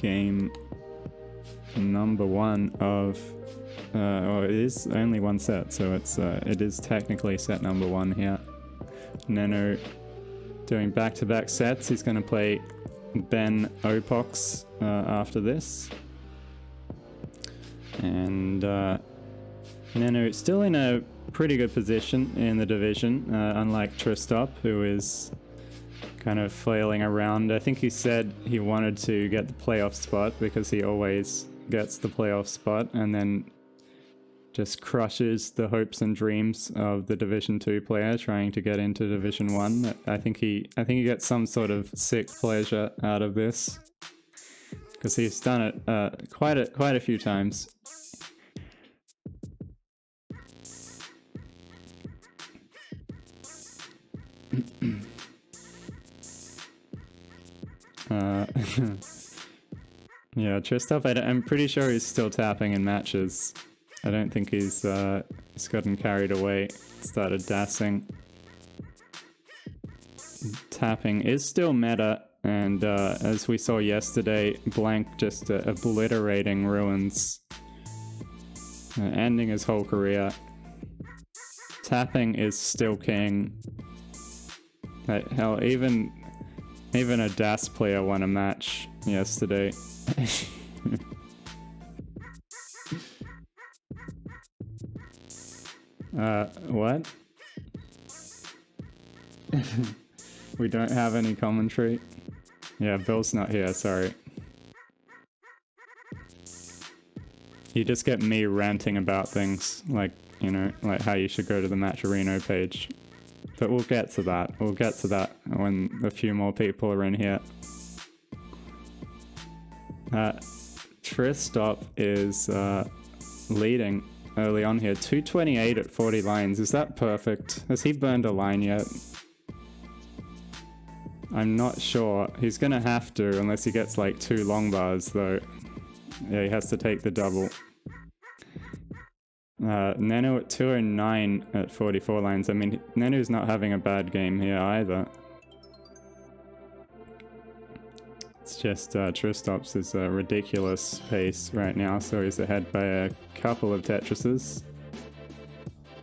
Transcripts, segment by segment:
game number 1 of, well, it is only one set, so it is technically set number 1 here. Nenu doing back-to-back sets. He's going to play Ben Opox after this. And Nenu still in a pretty good position in the division, unlike Tristop, who is kind of flailing around. I think he said he wanted to get the playoff spot because he always gets the playoff spot and then just crushes the hopes and dreams of the Division 2 player trying to get into Division 1. I think he gets some sort of sick pleasure out of this because he's done it quite a few times. Yeah, Tristop, I'm pretty sure he's still tapping in matches. I don't think he's gotten carried away, started dassing. Tapping is still meta, and as we saw yesterday, Blank just obliterating Ruins, ending his whole career. Tapping is still king. Hell, even a DAS player won a match yesterday. What? We don't have any commentary? Yeah, Bill's not here, sorry. You just get me ranting about things, like, you know, like how you should go to the Matcherino page. But we'll get to that. We'll get to that when a few more people are in here. Tristop is leading early on here. 228 at 40 lines. Is that perfect? Has he burned a line yet? I'm not sure. He's gonna have to, unless he gets like 2 long bars though. Yeah, he has to take the double. Nenu at 209 at 44 lines. I mean, Nenu's not having a bad game here either. It's just Tristop's is a ridiculous pace right now, so he's ahead by a couple of Tetrises.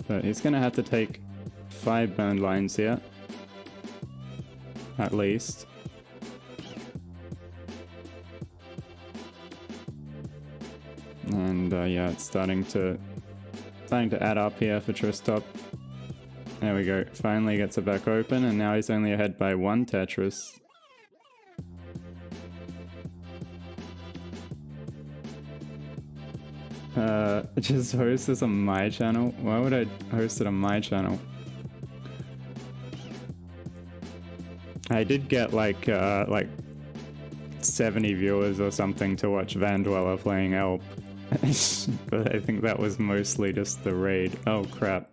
But he's gonna have to take 5 burned lines here. At least. And yeah, it's starting to add up here for Tristop. There we go. Finally gets it back open, and now he's only ahead by 1 Tetris. Just host this on my channel? Why would I host it on my channel? I did get like 70 viewers or something to watch Vandweller playing Elp. But I think that was mostly just the raid. Oh crap.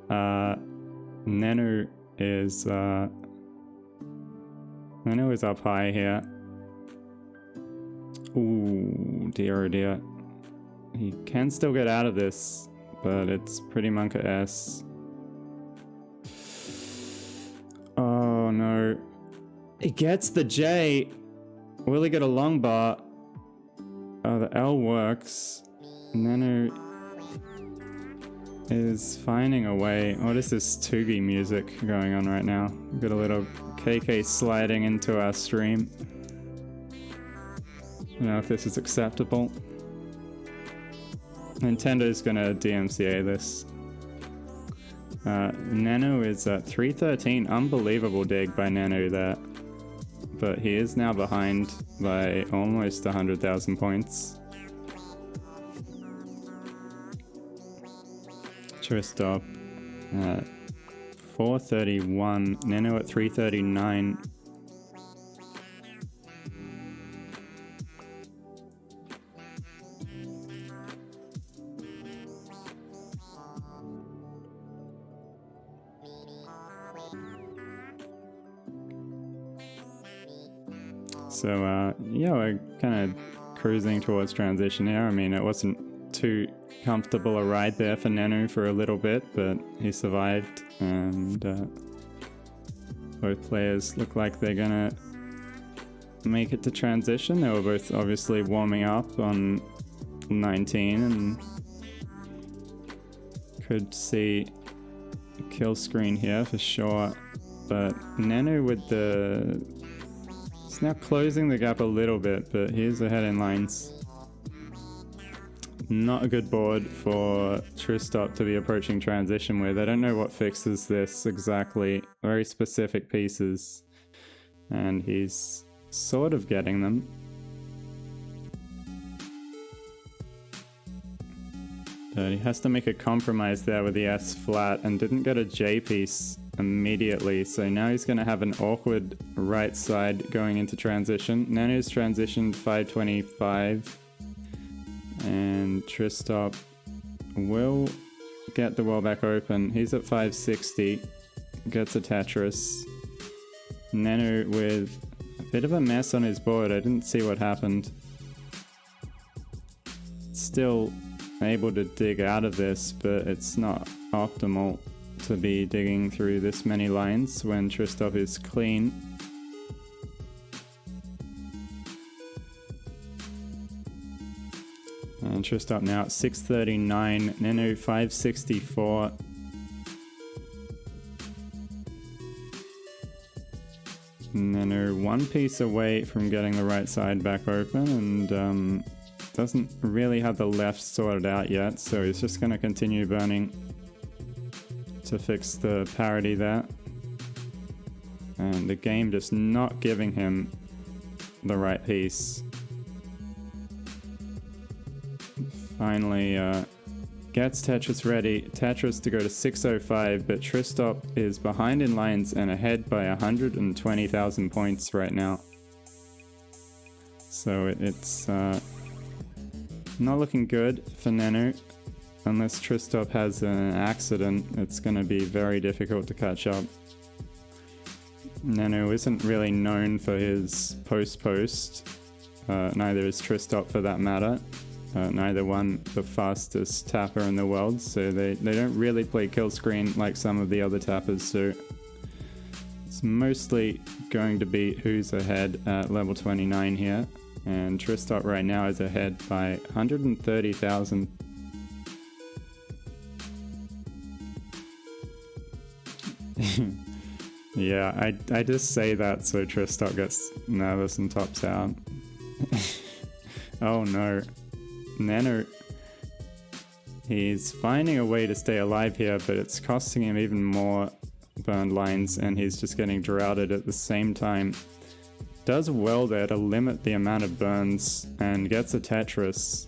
Nenu is up high here. Ooh, dear oh dear. He can still get out of this, but it's pretty Monka-S. Oh no. He gets the J! Will he get a long bar? Oh, the L works. Nenu is finding a way. What is this Tugi music going on right now? We've got a little KK sliding into our stream. I don't know if this is acceptable. Nintendo's gonna DMCA this. Nenu is at 313. Unbelievable dig by Nenu there. But he is now behind by almost 100,000 points. Tristop at 431. Nenu at 339. So, yeah, we're kind of cruising towards transition here. I mean, it wasn't too comfortable a ride there for Nenu for a little bit, but he survived, and both players look like they're gonna make it to transition. They were both obviously warming up on 19 and could see a kill screen here for sure. But Nenu with the... It's now closing the gap a little bit, but he's ahead in lines. Not a good board for Tristop to be approaching transition with. I don't know what fixes this exactly. Very specific pieces. And he's sort of getting them. But he has to make a compromise there with the S flat and didn't get a J piece immediately. So now he's going to have an awkward right side going into transition. Nenu's transitioned 525. And Tristop will get the wall back open. He's at 560. Gets a Tetris. Nenu with a bit of a mess on his board. I didn't see what happened. Still able to dig out of this, but it's not optimal to be digging through this many lines when Tristop is clean. And Tristop now at 639, Nenu 564. Nenu one piece away from getting the right side back open, and doesn't really have the left sorted out yet, so he's just going to continue burning to fix the parity there. And the game just not giving him the right piece. Finally gets Tetris ready. Tetris to go to 605, but Tristop is behind in lines and ahead by 120,000 points right now. So it's not looking good for Nenu. Unless Tristop has an accident, it's going to be very difficult to catch up. Nenu isn't really known for his post-post. Neither is Tristop for that matter. Neither one the fastest tapper in the world, so they don't really play kill screen like some of the other tappers do. It's mostly going to be who's ahead at level 29 here, and Tristop right now is ahead by 130,000. Yeah, I just say that so Tristop gets nervous and tops out. Oh no. Nenu, he's finding a way to stay alive here, but it's costing him even more burned lines, and he's just getting droughted at the same time. Does well there to limit the amount of burns and gets a Tetris.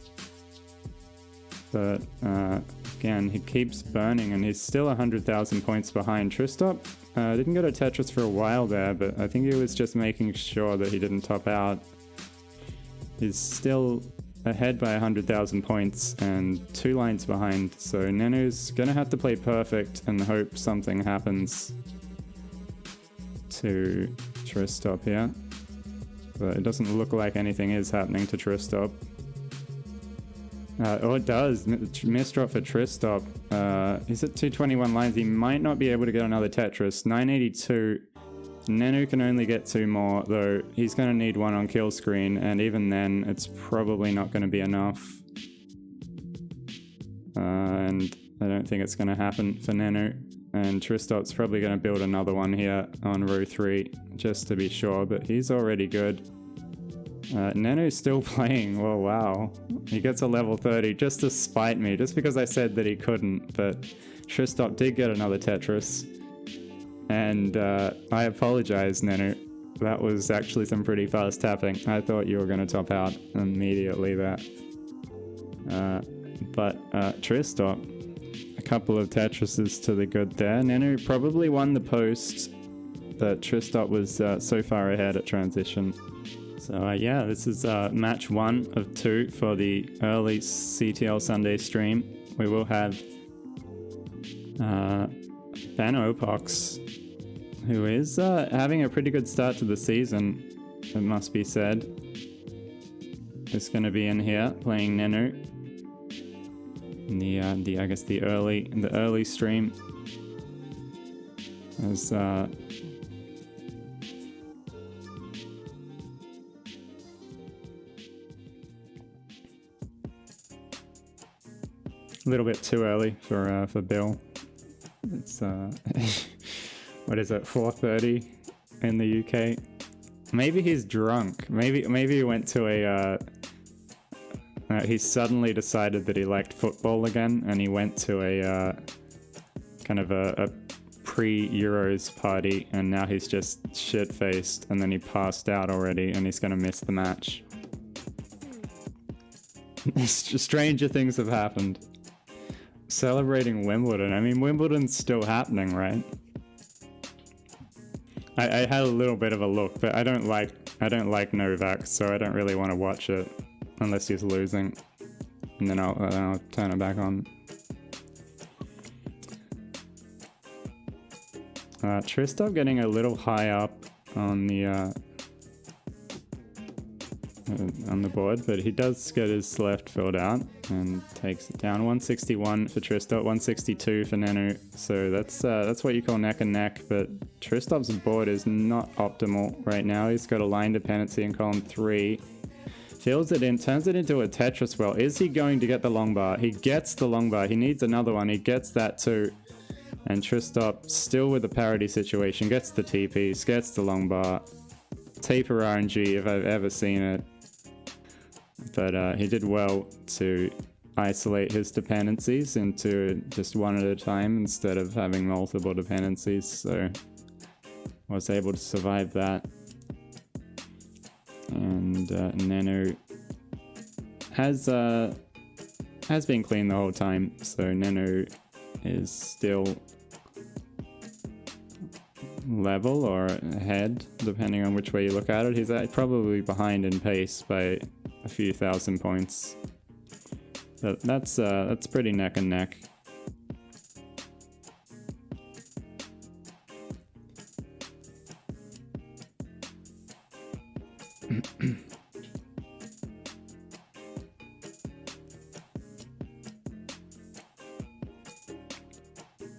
But again, he keeps burning and he's still 100,000 points behind. Tristop didn't get a Tetris for a while there, but I think he was just making sure that he didn't top out. He's still ahead by 100,000 points and 2 lines behind, so Nenu's gonna have to play perfect and hope something happens to Tristop here. But it doesn't look like anything is happening to Tristop. Oh, it does. Misdrop for Tristop. He's at 221 lines. He might not be able to get another Tetris. 982. Nenu can only get 2 more, though he's going to need 1 on kill screen, and even then, it's probably not going to be enough. And I don't think it's going to happen for Nenu. And Tristop's probably going to build another one here on row 3, just to be sure, but he's already good. Nenu's still playing. Oh, wow. He gets a level 30 just to spite me, just because I said that he couldn't, but Tristop did get another Tetris. And I apologize, Nenu. That was actually some pretty fast tapping. I thought you were going to top out immediately there. But Tristop, a couple of Tetrises to the good there. Nenu probably won the post, but Tristop was so far ahead at transition. So yeah, this is match 1 of 2 for the early CTL Sunday stream. We will have Ben Opox, who is having a pretty good start to the season, it must be said. Is going to be in here playing Nenu in the I guess the early stream. As A little bit too early for Bill. It's what is it, 4:30 in the UK? Maybe he's drunk. Maybe he went to a he suddenly decided that he liked football again, and he went to a kind of a pre-Euros party, and now he's just shit-faced, and then he passed out already, and he's gonna miss the match. Stranger things have happened. Celebrating Wimbledon. I mean, Wimbledon's still happening, right? I had a little bit of a look, but I don't like Novak, so I don't really want to watch it unless he's losing, and then I'll turn it back on. Tristop getting a little high up on the board, but he does get his left filled out and takes it down. 161 for Tristop, 162 for Nenu. So that's what you call neck and neck, but Tristop's board is not optimal right now. He's got a line dependency in column 3. Fills it in, turns it into a Tetris well. Is he going to get the long bar? He gets the long bar. He needs another one. He gets that too. And Tristop, still with the parity situation, gets the T-piece, gets the long bar. Taper RNG if I've ever seen it. But he did well to isolate his dependencies into just one at a time instead of having multiple dependencies, so was able to survive that. And Nenu has been clean the whole time, so Nenu is still level or ahead, depending on which way you look at it. He's probably behind in pace by a few thousand points, but that's pretty neck and neck.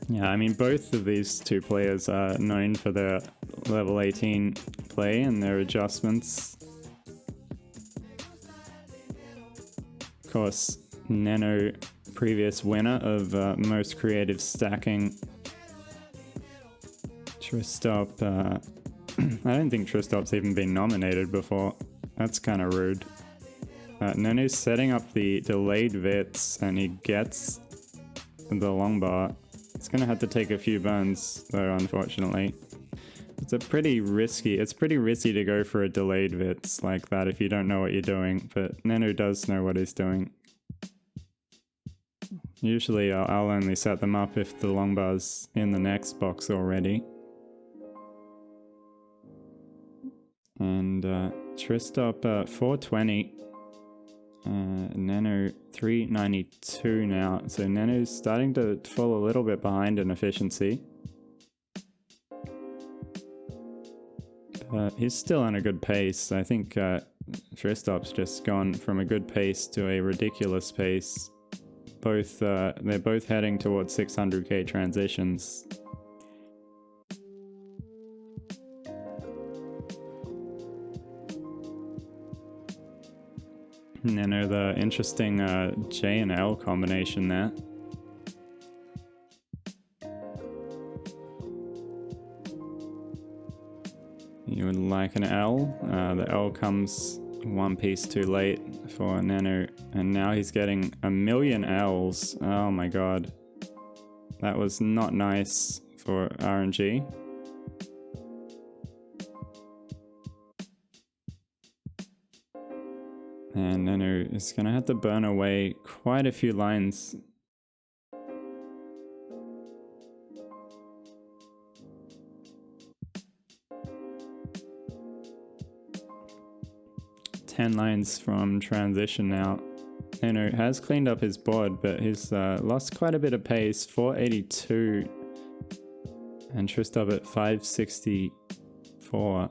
Yeah, I mean, both of these two players are known for their level 18 play and their adjustments. Of course, Nenu, previous winner of most creative stacking. Tristop, I don't think Tristop's even been nominated before. That's kind of rude. Nenu's setting up the delayed Vits, and he gets the long bar. It's gonna have to take a few burns though, unfortunately. It's pretty risky to go for a delayed Vits like that if you don't know what you're doing, but Nenu does know what he's doing. Usually I'll only set them up if the long bar's in the next box already. And Tristop 420. Nenu 392 now, so Nenu's starting to fall a little bit behind in efficiency. He's still on a good pace. I think Tristop's just gone from a good pace to a ridiculous pace. They're both heading towards 600k transitions. Nenu, the interesting J and L combination there. You would like an L. The L comes one piece too late for Nenu, and now he's getting 1,000,000 Ls. Oh my god. That was not nice for RNG. And Nenu is going to have to burn away quite a few lines. Ten lines from transition now. Nenu has cleaned up his board, but he's lost quite a bit of pace. 482. And Tristop at 564.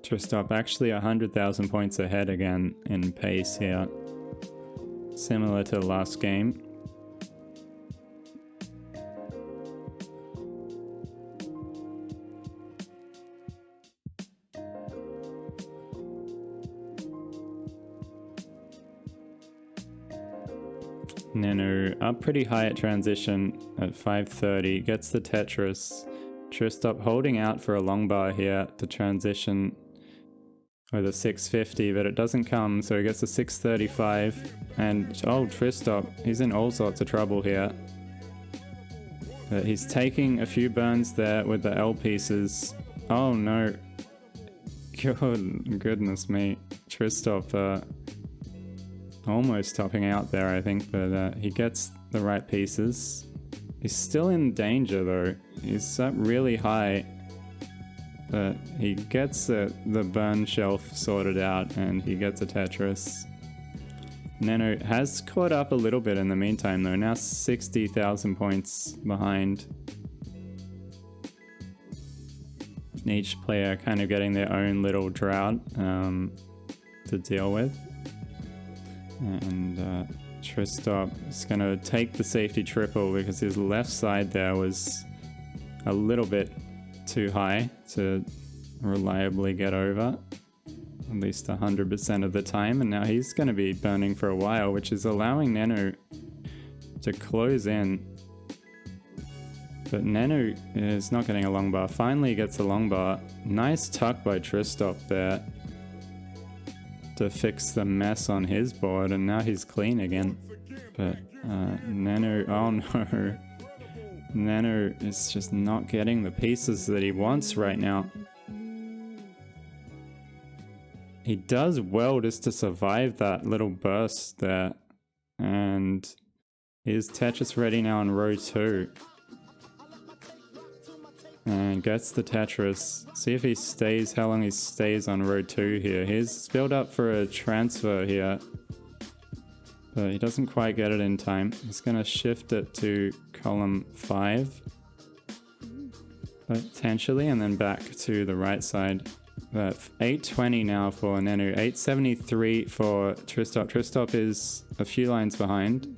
Tristop actually 100,000 points ahead again in pace here, similar to the last game. Nenu up pretty high at transition at 530, gets the Tetris. Tristop holding out for a long bar here to transition with a 650, but it doesn't come, so he gets a 635. And oh, Tristop, he's in all sorts of trouble here. But he's taking a few burns there with the L pieces. Oh no. Goodness me. Tristop almost topping out there, I think, but he gets the right pieces. He's still in danger though. He's up really high, but he gets the burn shelf sorted out and he gets a Tetris. Nenu has caught up a little bit in the meantime though, now 60,000 points behind. Each player kind of getting their own little drought to deal with. And Tristop is going to take the safety triple because his left side there was a little bit too high to reliably get over, at least 100% of the time, and now he's going to be burning for a while, which is allowing Nenu to close in. But Nenu is not getting a long bar. Finally gets a long bar. Nice tuck by Tristop there to fix the mess on his board, and now he's clean again. But Nenu, oh no. Nenu is just not getting the pieces that he wants right now. He does well just to survive that little burst there. And he's Tetris ready now on row 2. And gets the Tetris. See if he stays, how long he stays on row 2 here. He's built up for a transfer here, but he doesn't quite get it in time. He's going to shift it to column 5, potentially, and then back to the right side. But 820 now for Nenu, 873 for Tristop. Tristop is a few lines behind.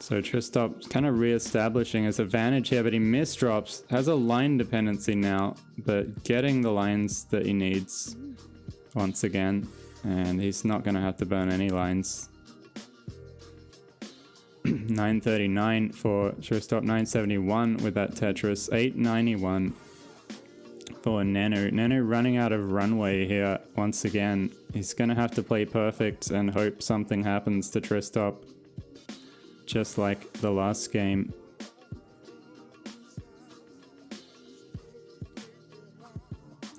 So Tristop kind of re-establishing his advantage here, but he misdrops, has a line dependency now, but getting the lines that he needs once again, and he's not going to have to burn any lines. 939 for Tristop, 971 with that Tetris, 891 for Nenu. Nenu running out of runway here once again. He's going to have to play perfect and hope something happens to Tristop, just like the last game.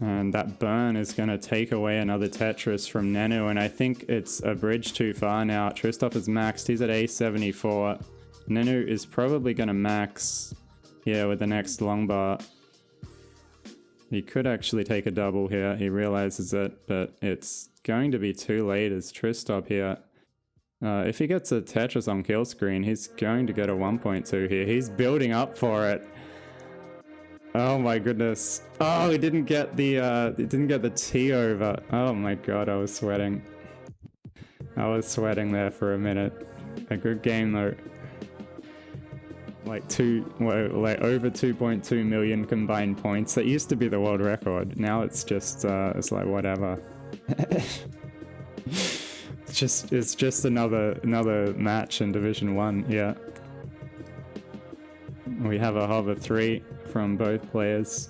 And that burn is going to take away another Tetris from Nenu, and I think it's a bridge too far now. Tristop is maxed, he's at A74. Nenu is probably going to max here with the next long bar. He could actually take a double here, he realizes it, but it's going to be too late as Tristop here. If he gets a Tetris on kill screen, he's going to get a 1.2 here. He's building up for it. Oh my goodness. Oh, he didn't get the T over. Oh my god, I was sweating. I was sweating there for a minute. A good game though. Like over 2.2 million combined points. That used to be the world record. Now it's just it's like whatever. It's just another match in Division 1, yeah. We have a hover 3 from both players.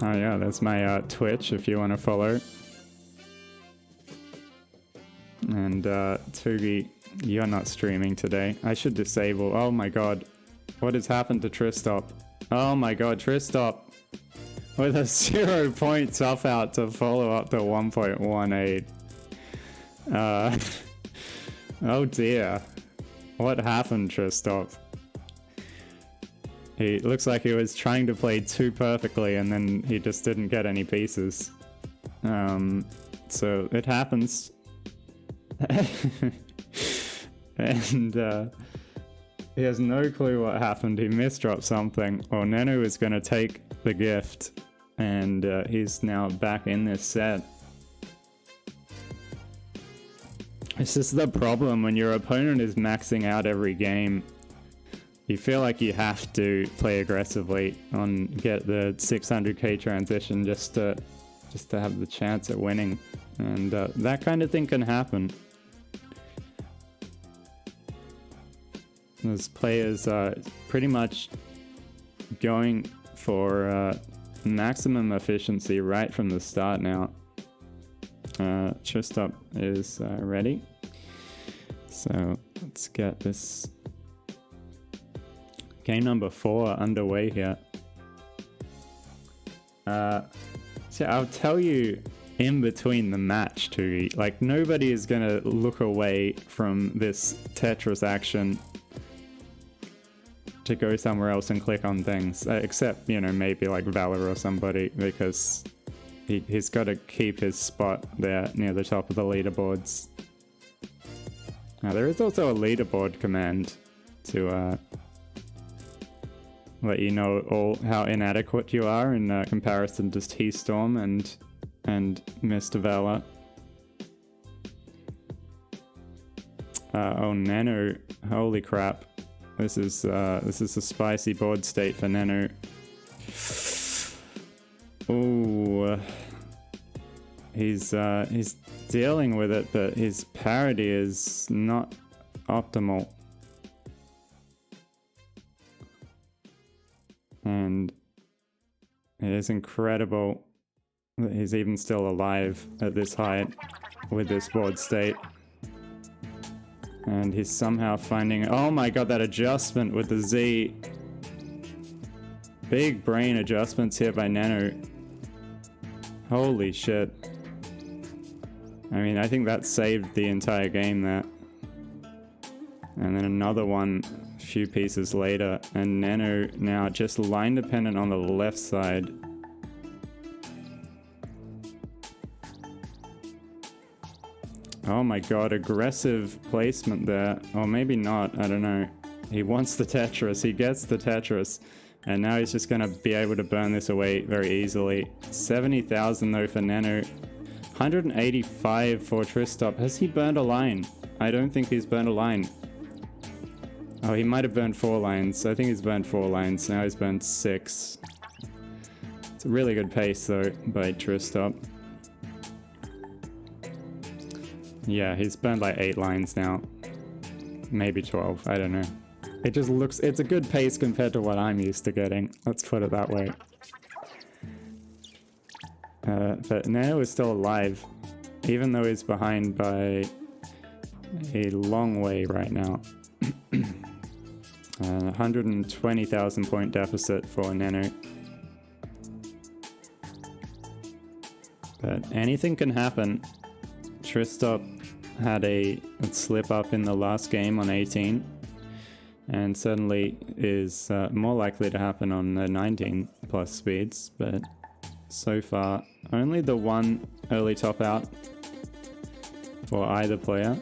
Oh yeah, that's my Twitch if you want to follow. And Tugi, you're not streaming today. I should disable. Oh my god. What has happened to Tristop? Oh my god, Tristop with a 0 point tough out to follow up to 1.18. Oh dear. What happened, Tristop? He looks like he was trying to play too perfectly and then he just didn't get any pieces. So it happens. and he has no clue what happened. He misdropped something. Well, Nenu is going to take the gift, and he's now back in this set. It's just the problem when your opponent is maxing out every game. You feel like you have to play aggressively on get the 600k transition just to have the chance at winning, and that kind of thing can happen. Those players are pretty much going for maximum efficiency right from the start now. Tristop is ready, so let's get this game number 4 underway here. So I'll tell you in between the match too, like nobody is gonna look away from this Tetris action to go somewhere else and click on things, except, you know, maybe like Valor or somebody, because he's got to keep his spot there near the top of the leaderboards. Now there is also a leaderboard command to let you know how inadequate you are in comparison to T-Storm and Mr. Valor. Oh, Nenu, holy crap. This is a spicy board state for Nenu. Ooh, he's dealing with it, but his parity is not optimal. And it is incredible that he's even still alive at this height with this board state. And he's somehow finding... Oh my god, that adjustment with the Z. Big brain adjustments here by Nenu. Holy shit. I mean, I think that saved the entire game there. And then another one a few pieces later. And Nenu now just line dependent on the left side. Oh my god, aggressive placement there. Or maybe not, I don't know. He wants the Tetris, he gets the Tetris. And now he's just gonna be able to burn this away very easily. 70,000 though for Nenu. 185 for Tristop. Has he burned a line? I don't think he's burned a line. Oh, he might have burned 4 lines. I think he's burned 4 lines. Now he's burned 6. It's a really good pace though by Tristop. Yeah, he's burned like 8 lines now. Maybe 12, I don't know. It just looks, it's a good pace compared to what I'm used to getting. Let's put it that way. But Nenu is still alive, even though he's behind by a long way right now. 120,000 point deficit for Nenu. But anything can happen. Tristop had a slip up in the last game on 18, and certainly is more likely to happen on the 19 plus speeds, but so far only the one early top out for either player.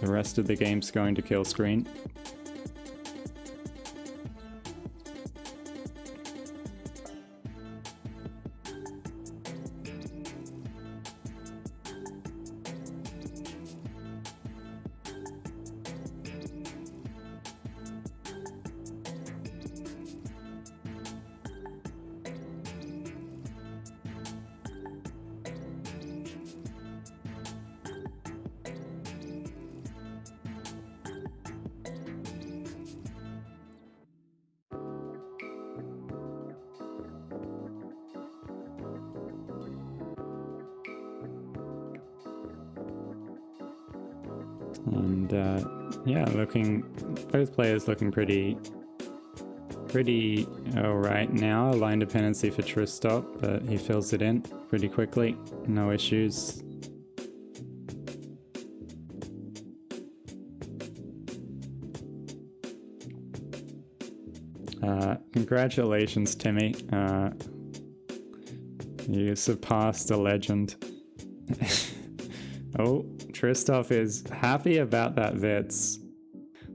The rest of the game's going to kill screen. And yeah, both players looking pretty alright now. Line dependency for Tristop, but he fills it in pretty quickly. No issues. Congratulations, Timmy. You surpassed a legend. Oh, Tristop is happy about that Vits.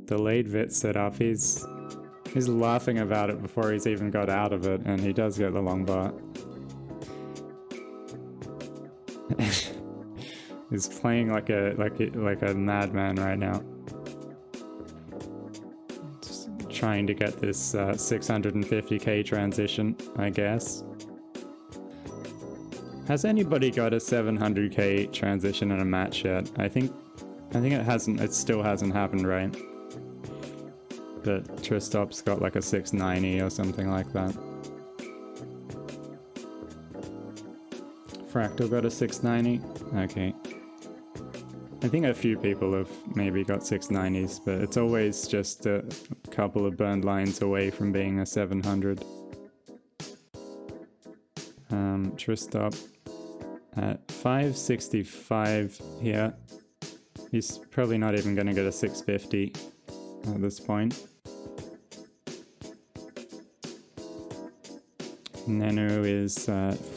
The lead Vits setup. He's laughing about it before he's even got out of it, and he does get the long bar. He's playing like a madman right now. Just trying to get this 650k transition, I guess. Has anybody got a 700k transition in a match yet? I think it hasn't. It still hasn't happened, right? But Tristop's got like a 690 or something like that. Fractal got a 690. Okay. I think a few people have maybe got 690s, but it's always just a couple of burned lines away from being a 700. Tristop at 565 here. He's probably not even going to get a 650 at this point. Nenu is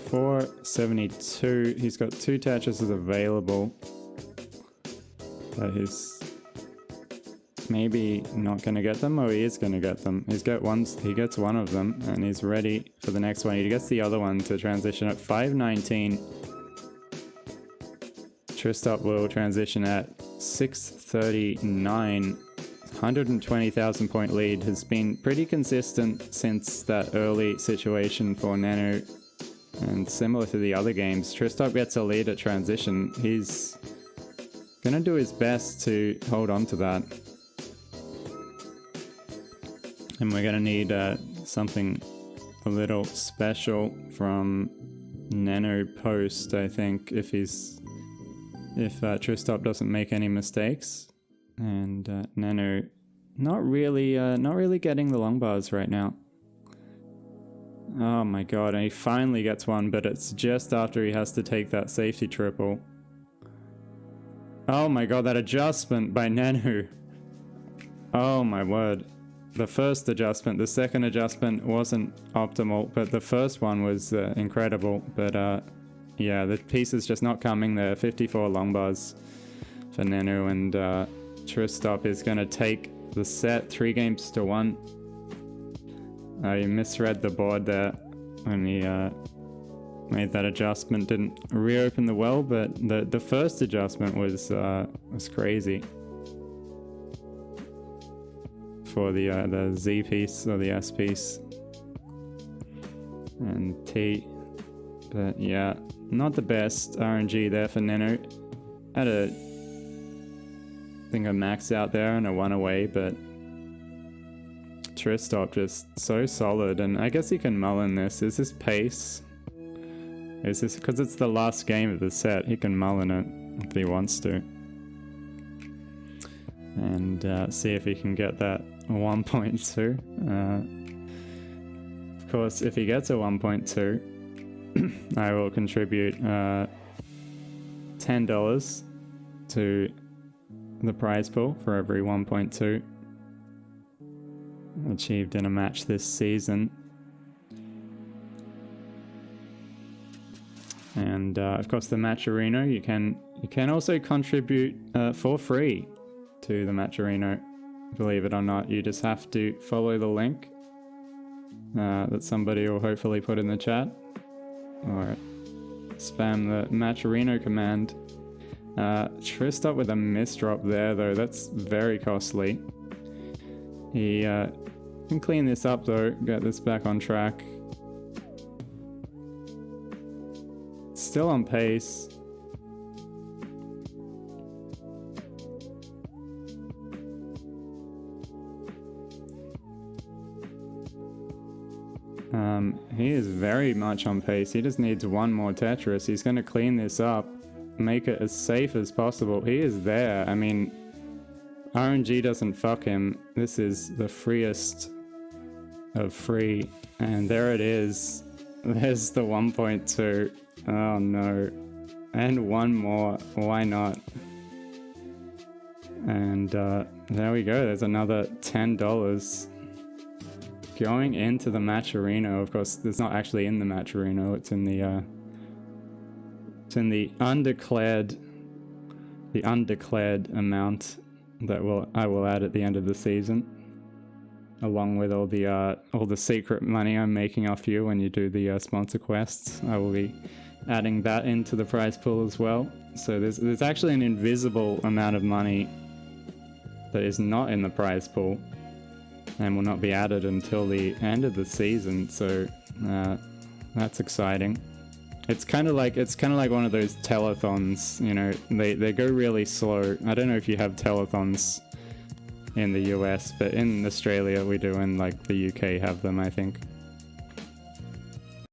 472. He's got 2 Tetrises available, but he's maybe not going to get them. Oh, he is going to get them. He gets one of them, and he's ready for the next one. He gets the other one to transition at 519. Tristop will transition at 639. 120,000 point lead has been pretty consistent since that early situation for Nenu, and similar to the other games, Tristop gets a lead at transition. He's gonna do his best to hold on to that, and we're gonna need something a little special from Nenu post, I think, if Tristop doesn't make any mistakes. And Nenu not really getting the long bars right now. Oh my god, and he finally gets one, but it's just after he has to take that safety triple. Oh my god, that adjustment by Nenu. Oh my word. The first adjustment, the second adjustment wasn't optimal, but the first one was incredible. But yeah, the piece is just not coming there. 54 long bars for Nenu, and Tristop is going to take the set 3-1. He misread the board there when he made that adjustment. Didn't reopen the well, but the first adjustment was crazy for the Z piece or the S piece and T. But yeah, not the best RNG there for Nenu. Had a max out there and a 1 away, but Tristop just so solid, and I guess he can mullen this. Is this pace? Is this because it's the last game of the set? He can mullen it if he wants to, and see if he can get that 1.2. Of course, if he gets a 1.2, I will contribute $10 to the prize pool for every 1.2 achieved in a match this season. And of course, the Matcherino, you can also contribute for free to the Matcherino. Believe it or not, you just have to follow the link that somebody will hopefully put in the chat, or spam the Matcherino command. Tristop with a misdrop there, though. That's very costly. He can clean this up, though. Get this back on track. Still on pace. He is very much on pace. He just needs one more Tetris. He's going to clean this up, make it as safe as possible. He is there. I mean, RNG doesn't fuck him. This is the freest of free. And there it is. There's the 1.2. Oh no. And one more. Why not? And there we go. There's another $10. Going into the Matcherino. Of course, it's not actually in the Matcherino. It's in the undeclared the undeclared amount that I will add at the end of the season, along with all the secret money I'm making off you when you do the sponsor quests. I will be adding that into the prize pool as well. So there's actually an invisible amount of money that is not in the prize pool and will not be added until the end of the season. So that's exciting. It's kind of like one of those telethons, you know, they go really slow. I don't know if you have telethons in the US, but in Australia we do, and like the UK have them, I think.